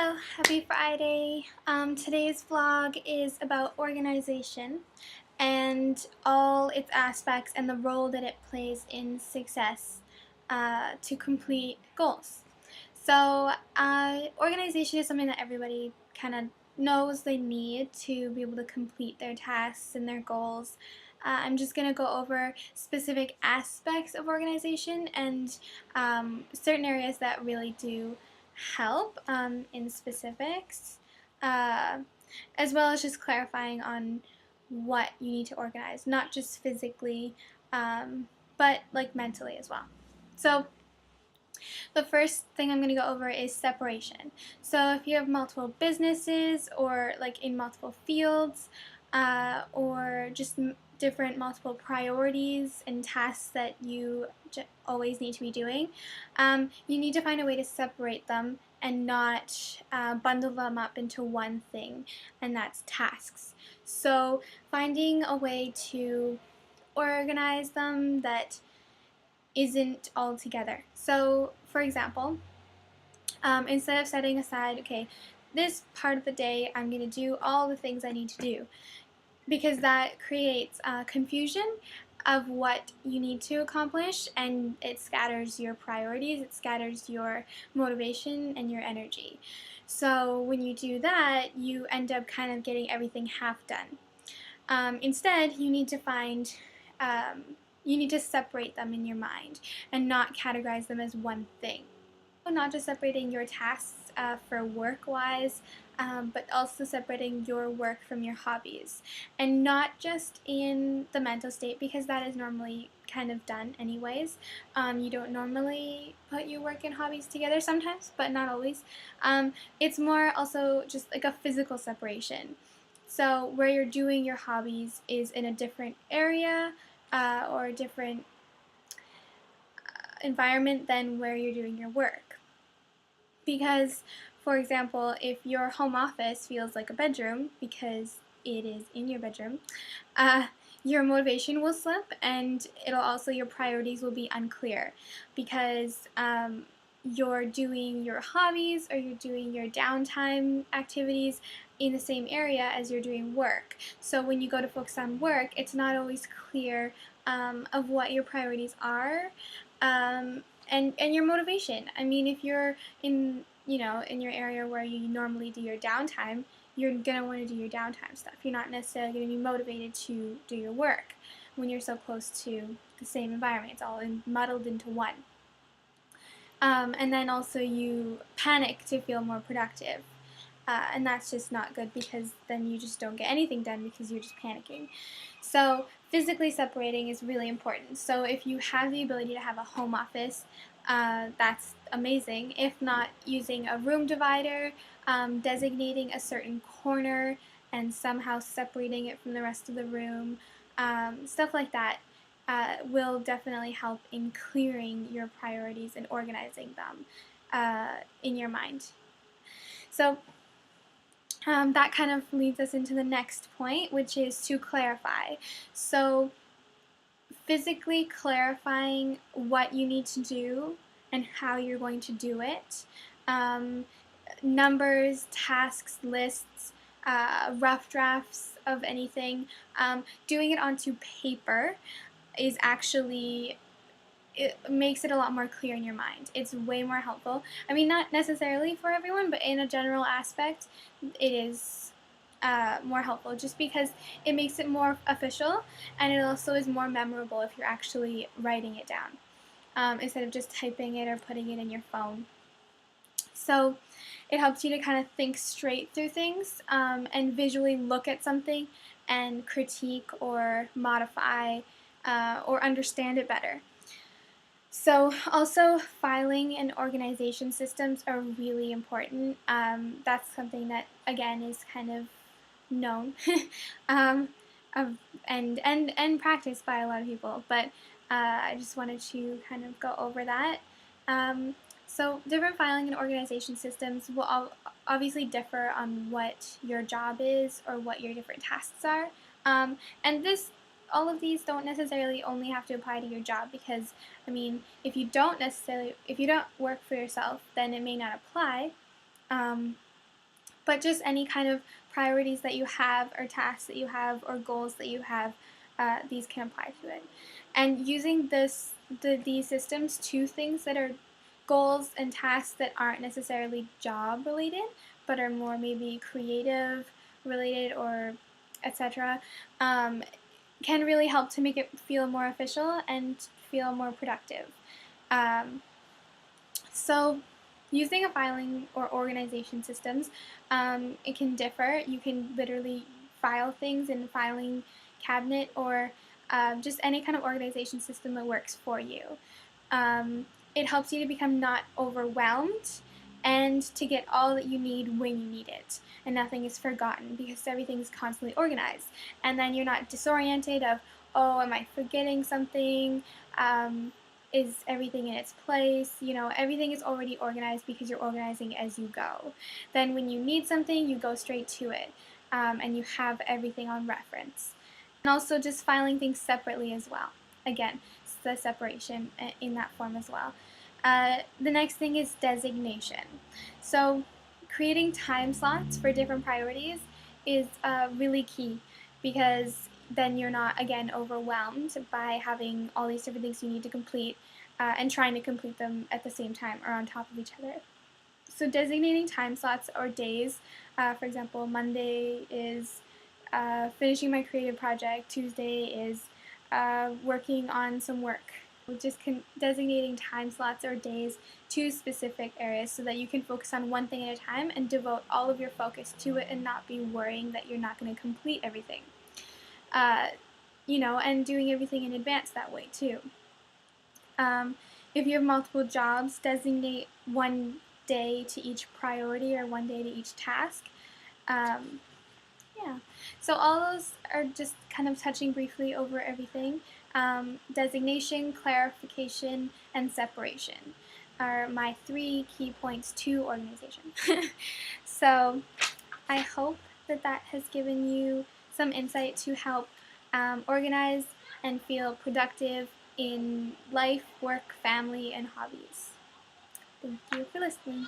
Hello, happy Friday. Today's vlog is about organization and all its aspects and the role that it plays in success to complete goals. So, organization is something that everybody kind of knows they need to be able to complete their tasks and their goals. I'm just going to go over specific aspects of organization and certain areas that really do help in specifics, uh, as well as just clarifying on what you need to organize, not just physically, but like mentally as well. So, the first thing I'm going to go over is separation. So if you have multiple businesses or like in multiple fields or just different multiple priorities and tasks that you always need to be doing, you need to find a way to separate them and not bundle them up into one thing, and that's tasks. So finding a way to organize them that isn't all together. So, for example, instead of setting aside, okay, this part of the day I'm going to do all the things I need to do, because that creates confusion of what you need to accomplish, and it scatters your priorities, it scatters your motivation and your energy. So when you do that, you end up kind of getting everything half done. Instead, um, you need to separate them in your mind and not categorize them as one thing. Not just separating your tasks for work-wise, but also separating your work from your hobbies. And not just in the mental state, because that is normally kind of done anyways. You don't normally put your work and hobbies together sometimes, but not always. It's more also just like a physical separation. So where you're doing your hobbies is in a different area or a different environment than where you're doing your work. Because, for example, if your home office feels like a bedroom, because it is in your bedroom, your motivation will slip, and your priorities will be unclear, because you're doing your hobbies or you're doing your downtime activities in the same area as you're doing work. So when you go to focus on work, it's not always clear of what your priorities are. And your motivation. I mean, if you're in your area where you normally do your downtime, you're gonna want to do your downtime stuff. You're not necessarily going to be motivated to do your work when you're so close to the same environment. It's all muddled into one. And then also you panic to feel more productive. And that's just not good, because then you just don't get anything done because you're just panicking. So physically separating is really important. So if you have the ability to have a home office, that's amazing. If not, using a room divider, designating a certain corner and somehow separating it from the rest of the room, stuff like that will definitely help in clearing your priorities and organizing them in your mind. So that kind of leads us into the next point, which is to clarify. So physically clarifying what you need to do and how you're going to do it. Numbers, tasks, lists, rough drafts of anything. Doing it onto paper is actually, it makes it a lot more clear in your mind. It's way more helpful. I mean, not necessarily for everyone, but in a general aspect, it is more helpful, just because it makes it more official, and it also is more memorable if you're actually writing it down instead of just typing it or putting it in your phone. So it helps you to kind of think straight through things and visually look at something and critique or modify or understand it better. So also, filing and organization systems are really important. That's something that, again, is kind of known um, and practiced by a lot of people, but I just wanted to kind of go over that. So different filing and organization systems will obviously differ on what your job is or what your different tasks are. And all of these don't necessarily only have to apply to your job, because, I mean, if you don't work for yourself, then it may not apply. but just any kind of priorities that you have, or tasks that you have, or goals that you have, these can apply to it. And using these systems to things that are goals and tasks that aren't necessarily job related, but are more maybe creative related, or etc., can really help to make it feel more official and feel more productive. Um, so, using a filing or organization systems, it can differ. You can literally file things in a filing cabinet, or just any kind of organization system that works for you. Um, it helps you to become not overwhelmed, and to get all that you need when you need it, and nothing is forgotten because everything is constantly organized. And then you're not disoriented of, oh, am I forgetting something? Is everything in its place? Everything is already organized because you're organizing as you go. Then when you need something, you go straight to it, and you have everything on reference. And also just filing things separately as well. Again, the separation in that form as well. The next thing is designation. So creating time slots for different priorities is really key, because then you're not, again, overwhelmed by having all these different things you need to complete, and trying to complete them at the same time or on top of each other. So designating time slots or days, for example, Monday is finishing my creative project, Tuesday is working on some work. Just designating time slots or days to specific areas so that you can focus on one thing at a time and devote all of your focus to it, and not be worrying that you're not going to complete everything. Uh, and doing everything in advance that way too. Um, if you have multiple jobs, designate one day to each priority, or one day to each task. Um, yeah. So all those are just kind of touching briefly over everything. Designation, clarification, and separation are my 3 key points to organization. So I hope that has given you some insight to help organize and feel productive in life, work, family, and hobbies. Thank you for listening.